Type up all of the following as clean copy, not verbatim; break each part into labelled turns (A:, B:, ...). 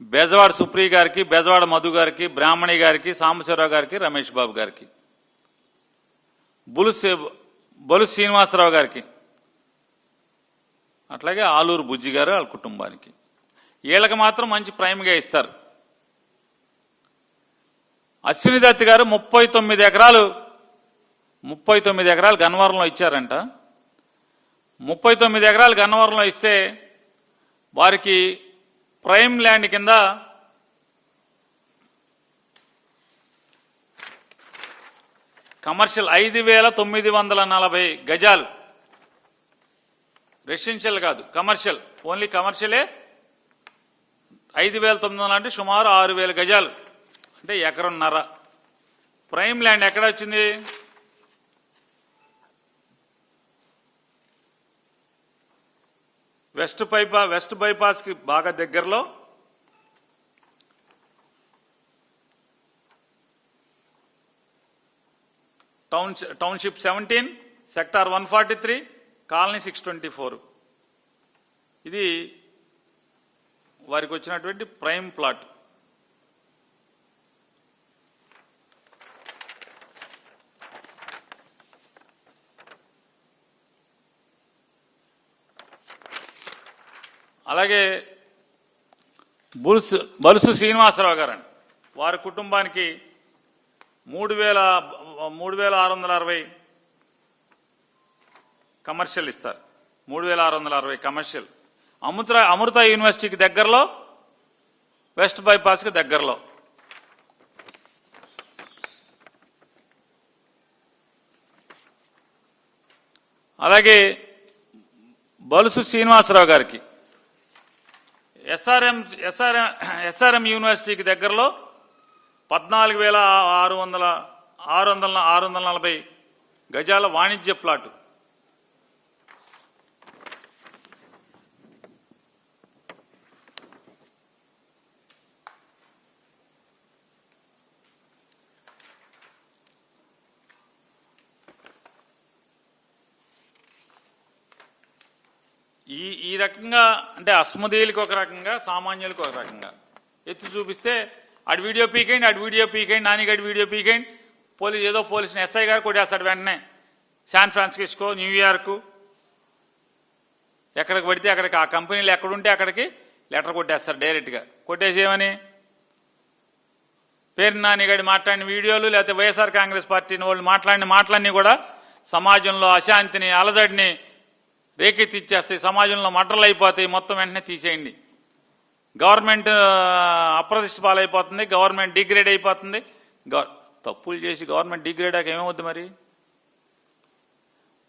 A: బెజవాడ సుప్రియ గారికి, బెజవాడ మధు గారికి, బ్రాహ్మణి గారికి, సాంబశివరావు గారికి, రమేష్ బాబు గారికి, బొలు శ్రీనివాసరావు గారికి, అట్లాగే ఆలూరు బుజ్జి గారు వాళ్ళ కుటుంబానికి. వీళ్ళకి మాత్రం మంచి ప్రైమ్గా ఇస్తారు. అశ్విని దత్ గారు 39 ఎకరాలు గన్నవరంలో ఇచ్చారంట. 39 ఎకరాలు గన్నవరంలో ఇస్తే వారికి ప్రైమ్ ల్యాండ్ కింద కమర్షియల్ 5,940 గజాలు, రెసిడెన్షియల్ కాదు కమర్షియల్, ఓన్లీ కమర్షియలే 5,900 అంటే సుమారు 6,000 గజాలు, అంటే ఎకరన్నర ప్రైమ్ ల్యాండ్. ఎక్కడ వచ్చింది? వెస్ట్ బైపాస్ కి బాగా దగ్గరలో టౌన్షిప్ 17, సెక్టార్ 143, కాలనీ 624. ఇది వారికి వచ్చినటువంటి ప్రైమ్ ప్లాట్. అలాగే బలుసు శ్రీనివాసరావు గారండి, వారి కుటుంబానికి 3,660 కమర్షియల్ ఇస్తారు. 3,660 కమర్షియల్. అమృత యూనివర్సిటీకి దగ్గరలో, వెస్ట్ బైపాస్కి దగ్గరలో. అలాగే బలుసు శ్రీనివాసరావు గారికి ఎస్ఆర్ఎం యూనివర్సిటీకి దగ్గరలో 14,640 గజాల వాణిజ్య ప్లాటు. ఈ రకంగా అంటే అస్మదీయులకు ఒక రకంగా, సామాన్యులకు ఒక రకంగా ఎత్తి చూపిస్తే అటు వీడియో పీకేయండి, నానిగడి వీడియో పీకేయండి, ఏదో పోలీసుని ఎస్ఐ గారు కొట్టేస్తాడు వెంటనే. శాన్ ఫ్రాన్సిస్కో, న్యూయార్కు, ఎక్కడికి పడితే అక్కడికి, ఆ కంపెనీలు ఎక్కడుంటే అక్కడికి లెటర్ కొట్టేస్తారు డైరెక్ట్గా. కొట్టేసేమని పేరు నానిగడి మాట్లాడిన వీడియోలు, లేకపోతే వైఎస్ఆర్ కాంగ్రెస్ పార్టీని వాళ్ళు మాట్లాడిన మాటలన్నీ కూడా సమాజంలో అశాంతిని, అలజడిని రేకెత్తిచ్చేస్తాయి, సమాజంలో మర్డర్లు అయిపోతాయి. మొత్తం వెంటనే తీసేయండి. గవర్నమెంట్ అప్రతిష్ట పాలైపోతుంది, గవర్నమెంట్ డిగ్రేడ్ అయిపోతుంది. తప్పులు చేసి గవర్నమెంట్ డిగ్రేడ్ అవ్వక ఏమవుతుంది? మరి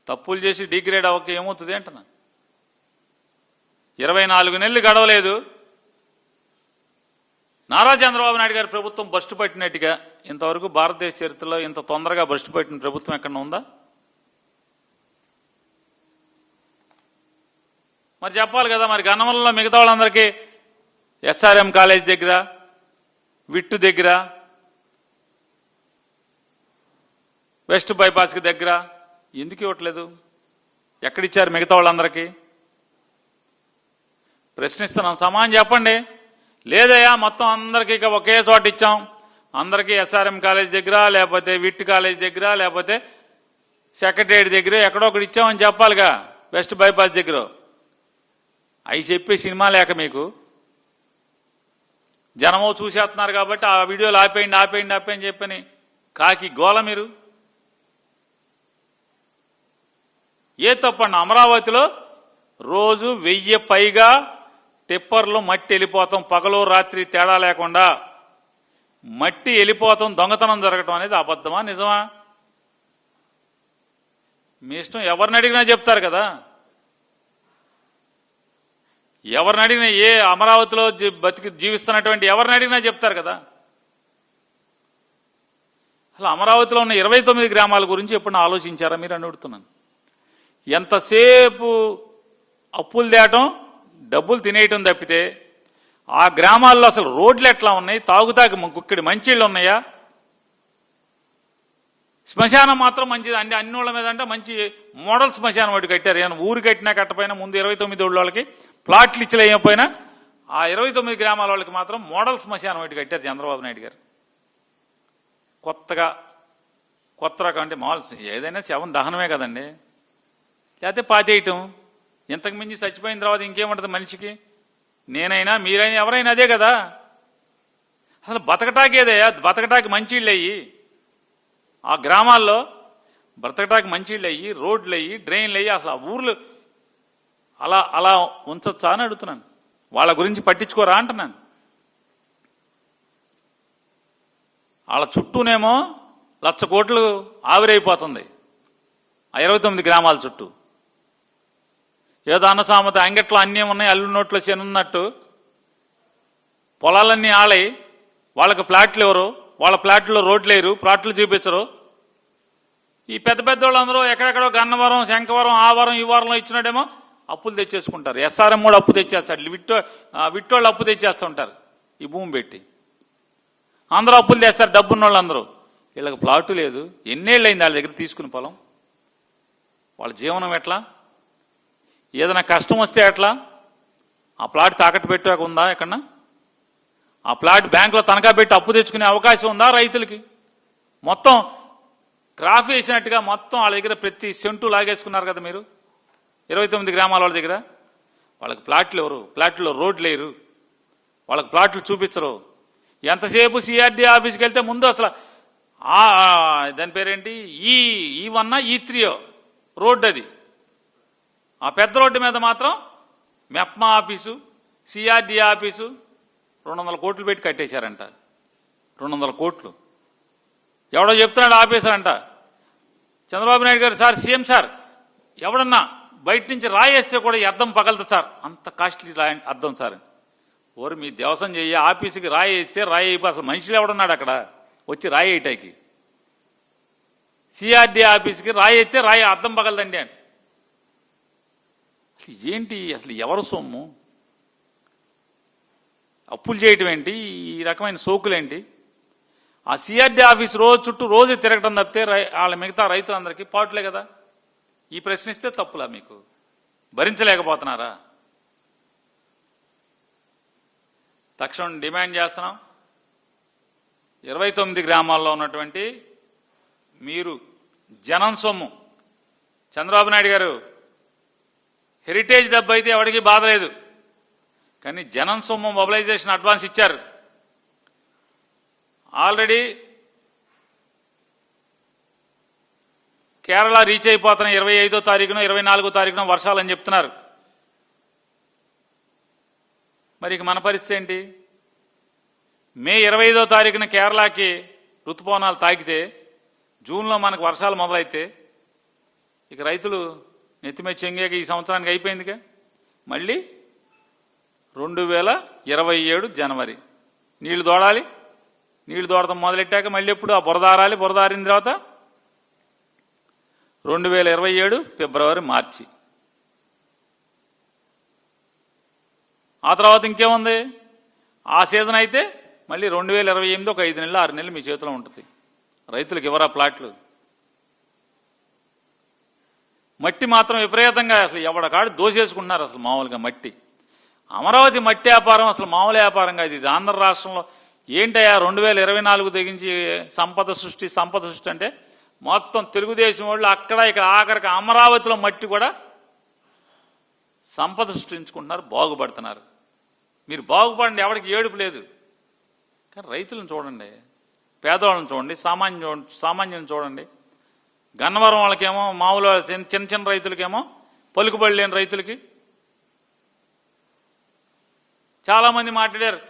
A: తప్పులు చేసి డిగ్రేడ్ అవ్వక ఏమవుతుంది అంటున్నా? 24 నెలలు గడవలేదు, నారా చంద్రబాబు నాయుడు గారి ప్రభుత్వం బస్టు పట్టినట్టుగా. ఇంతవరకు భారతదేశ చరిత్రలో ఇంత తొందరగా బస్టు పట్టిన ప్రభుత్వం ఎక్కడ ఉందా? మరి చెప్పాలి కదా. మరి గన్నవరంలో మిగతా వాళ్ళందరికీ ఎస్ఆర్ఎం కాలేజ్ దగ్గర, విట్టు దగ్గర, వెస్ట్ బైపాస్కి దగ్గర ఎందుకు ఇవ్వట్లేదు? ఎక్కడిచ్చారు మిగతా వాళ్ళందరికీ? ప్రశ్నిస్తున్నాం, సమానం చెప్పండి. లేదయ్యా మొత్తం అందరికీ ఇక ఒకే చోట ఇచ్చాం, అందరికీ ఎస్ఆర్ఎం కాలేజ్ దగ్గర, లేకపోతే విట్ కాలేజ్ దగ్గర, లేకపోతే సెక్రటరియట్ దగ్గర ఎక్కడో ఒకటి ఇచ్చామని చెప్పాలిగా. వెస్ట్ బైపాస్ దగ్గర అవి చెప్పే సినిమా లేక మీకు జనమో చూసేస్తున్నారు కాబట్టి ఆ వీడియోలు ఆపేయండి చెప్పని కాకి గోల. మీరు ఏ తప్పండి? అమరావతిలో రోజు 1000 పైగా టిప్పర్లు మట్టి వెళ్ళిపోతాం, పగలు రాత్రి తేడా లేకుండా మట్టి వెళ్ళిపోతాం, దొంగతనం జరగటం అనేది అబద్ధమా నిజమా? మీ ఇష్టం. ఎవరిని అడిగినా చెప్తారు కదా. ఎవరిని అడిగినా, ఏ అమరావతిలో జీవిస్తున్నటువంటి ఎవరిని అడిగినా చెప్తారు కదా. అసలు అమరావతిలో ఉన్న 29 గ్రామాల గురించి ఎప్పుడన్నా ఆలోచించారా మీరు అని అడుగుతున్నాను. ఎంతసేపు అప్పులు తేయటం, డబ్బులు తినేయటం తప్పితే ఆ గ్రామాల్లో అసలు రోడ్లు ఎట్లా ఉన్నాయి, తాగుతాకి ఇక్కడ మంచిళ్ళు ఉన్నాయా? శ్మశానం మాత్రం మంచిది అండి, అన్ని వాళ్ళ మీద అంటే మంచి మోడల్ శ్మశానం ఒకటి కట్టారు. ఊరు కట్టినా కట్టపోయినా ముందు 29 వాళ్ళకి ప్లాట్లు ఇచ్చలేకపోయినా ఆ 29 గ్రామాల వాళ్ళకి మాత్రం మోడల్ శ్మశానం ఒకటి కట్టారు చంద్రబాబు నాయుడు గారు. కొత్త రకం అంటే మామూలు ఏదైనా శవం దహనమే కదండి, లేకపోతే పాతేయటం. ఇంతకు మించి చచ్చిపోయిన తర్వాత ఇంకేముంటుంది మనిషికి? నేనైనా మీరైనా ఎవరైనా అదే కదా. అసలు బతకటాకి ఏదయ్యా, బతకటాకి మంచిళ్ళు అయ్యి ఆ గ్రామాల్లో బ్రతకటాకి మంచిళ్ళు అయ్యి, రోడ్లు అయ్యి, డ్రైన్లు అయ్యి, అసలు ఆ ఊర్లు అలా ఉంచొచ్చా అని అడుగుతున్నాను. వాళ్ళ గురించి పట్టించుకోరా అంటున్నాను. వాళ్ళ చుట్టూనేమో 1,00,000 కోట్లు ఆవిరైపోతుంది ఆ 29 గ్రామాల చుట్టూ. ఏదో అన్న సామెత, అంగట్లో అన్నీ ఉన్నాయి అల్లు నోట్లో శనున్నట్టు పొలాలన్నీ ఆళై వాళ్ళకి ప్లాట్లు ఎవరు, వాళ్ళ ప్లాట్లో రోడ్లు వేయరు, ప్లాట్లు చూపించరు. ఈ పెద్ద వాళ్ళందరూ ఎక్కడెక్కడో గన్నవరం, శంకవరం, ఆ వారం ఈ వారంలో ఇచ్చినాడేమో అప్పులు తెచ్చేసుకుంటారు. ఎస్ఆర్ఎం కూడా అప్పు తెచ్చేస్తాడు, విట్టోళ్ళు అప్పు తెచ్చేస్తుంటారు ఈ భూమి పెట్టి. అందరూ అప్పులు తెస్తారు, డబ్బున్న వాళ్ళందరూ. వీళ్ళకి ప్లాటు లేదు. ఎన్నేళ్ళు అయింది వాళ్ళ దగ్గర తీసుకుని పొలం? వాళ్ళ జీవనం ఎట్లా? ఏదైనా కష్టం వస్తే ఎట్లా? ఆ ప్లాట్ తాకట్టు పెట్టాక ఉందా ఎక్కడన్నా? ఆ ప్లాట్ బ్యాంకులో తనఖా పెట్టి అప్పు తెచ్చుకునే అవకాశం ఉందా రైతులకి? మొత్తం క్రాఫ్ వేసినట్టుగా మొత్తం వాళ్ళ దగ్గర ప్రతి సెంటు లాగేసుకున్నారు కదా మీరు 29 గ్రామాల వాళ్ళ దగ్గర. వాళ్ళకి ప్లాట్లు ఎవరు? ప్లాట్లో రోడ్లు లేరు, వాళ్ళకి ప్లాట్లు చూపించరు. ఎంతసేపు సిఆర్డీ ఆఫీస్కి వెళ్తే ముందు అసలు దాని పేరేంటి, E1 E3 రోడ్డు అది. ఆ పెద్ద రోడ్డు మీద మాత్రం మెప్మా ఆఫీసు, సిఆర్డీ ఆఫీసు 200 కోట్లు పెట్టి కట్టేశారంట. 200 కోట్లు. ఎవడో చెప్తున్నాడు ఆఫీసర్ చంద్రబాబు నాయుడు గారు, సార్ సీఎం సార్, ఎవడన్నా బయట నుంచి రాయేస్తే కూడా ఈ అద్దం పగలదు సార్, అంత కాస్ట్లీ అద్దం సార్. ఓరు మీ దేవసం చెయ్యి, ఆఫీసుకి రాయేస్తే రాయిపోయి అసలు మనుషులు ఎవడున్నాడు అక్కడ వచ్చి రాయేయటానికి? సిఆర్డీ ఆఫీస్కి రాయేస్తే అద్దం పగలదండి అని. అసలు ఏంటి, అసలు ఎవరు సొమ్ము? అప్పులు చేయటం ఏంటి? ఈ రకమైన సోకులేంటి? ఆ సిఆర్డీ ఆఫీస్ చుట్టూ రోజు తిరగటం తప్పితే వాళ్ళ మిగతా రైతులందరికీ పాటులే కదా. ఈ ప్రశ్నిస్తే తప్పులా? మీకు భరించలేకపోతున్నారా? తక్షణం డిమాండ్ చేస్తున్నాం, 29 గ్రామాల్లో ఉన్నటువంటి మీరు జనం సొమ్ము, చంద్రబాబు నాయుడు గారు హెరిటేజ్ డబ్బు అయితే ఎవరికి బాధ లేదు, కానీ జనం సొమ్ము మొబిలైజేషన్ అడ్వాన్స్ ఇచ్చారు. ఆల్రెడీ కేరళ రీచ్ అయిపోతున్న 25వ తారీఖున 24వ తారీఖున వర్షాలని చెప్తున్నారు. మరి మన పరిస్థితి ఏంటి? మే 25వ తారీఖున కేరళకి ఋతుపవనాలు తాకితే జూన్లో మనకు వర్షాలు మొదలైతే ఇక రైతులు నెత్తిమే చెంగాక ఈ సంవత్సరానికి అయిపోయిందిగా. మళ్ళీ 2027 జనవరి నీళ్లు దోడాలి. నీళ్లు దోడటం మొదలెట్టాక మళ్ళీ ఎప్పుడు ఆ బురదారాలి. బురదారిన తర్వాత 2027 ఫిబ్రవరి మార్చి. ఆ తర్వాత ఇంకేముంది? ఆ సీజన్ అయితే మళ్ళీ 2028 ఒక 5 నెలలు 6 నెలలు మీ చేతిలో ఉంటుంది. రైతులకు ఎవరా ప్లాట్లు? మట్టి మాత్రం విపరీతంగా అసలు ఎవడకాడు దోసేసుకుంటున్నారు. అసలు మామూలుగా మట్టి, అమరావతి మట్టి వ్యాపారం అసలు మామూలు వ్యాపారంగా ఇది ఆంధ్ర రాష్ట్రంలో ఏంటయ్యా? 2024 తెగించి సంపద సృష్టి అంటే మొత్తం తెలుగుదేశం వాళ్ళు అక్కడ ఇక్కడ ఆఖరికి అమరావతిలో మట్టి కూడా సంపద సృష్టించుకుంటున్నారు, బాగుపడుతున్నారు. మీరు బాగుపడండి, ఎవరికి ఏడుపు లేదు. కానీ రైతులను చూడండి, పేదవాళ్ళని చూడండి, సామాన్యులను చూడండి. గన్నవరం వాళ్ళకేమో మామూలు చిన్న రైతులకేమో పలుకుబడి లేని రైతులకి చాలామంది మాట్లాడారు.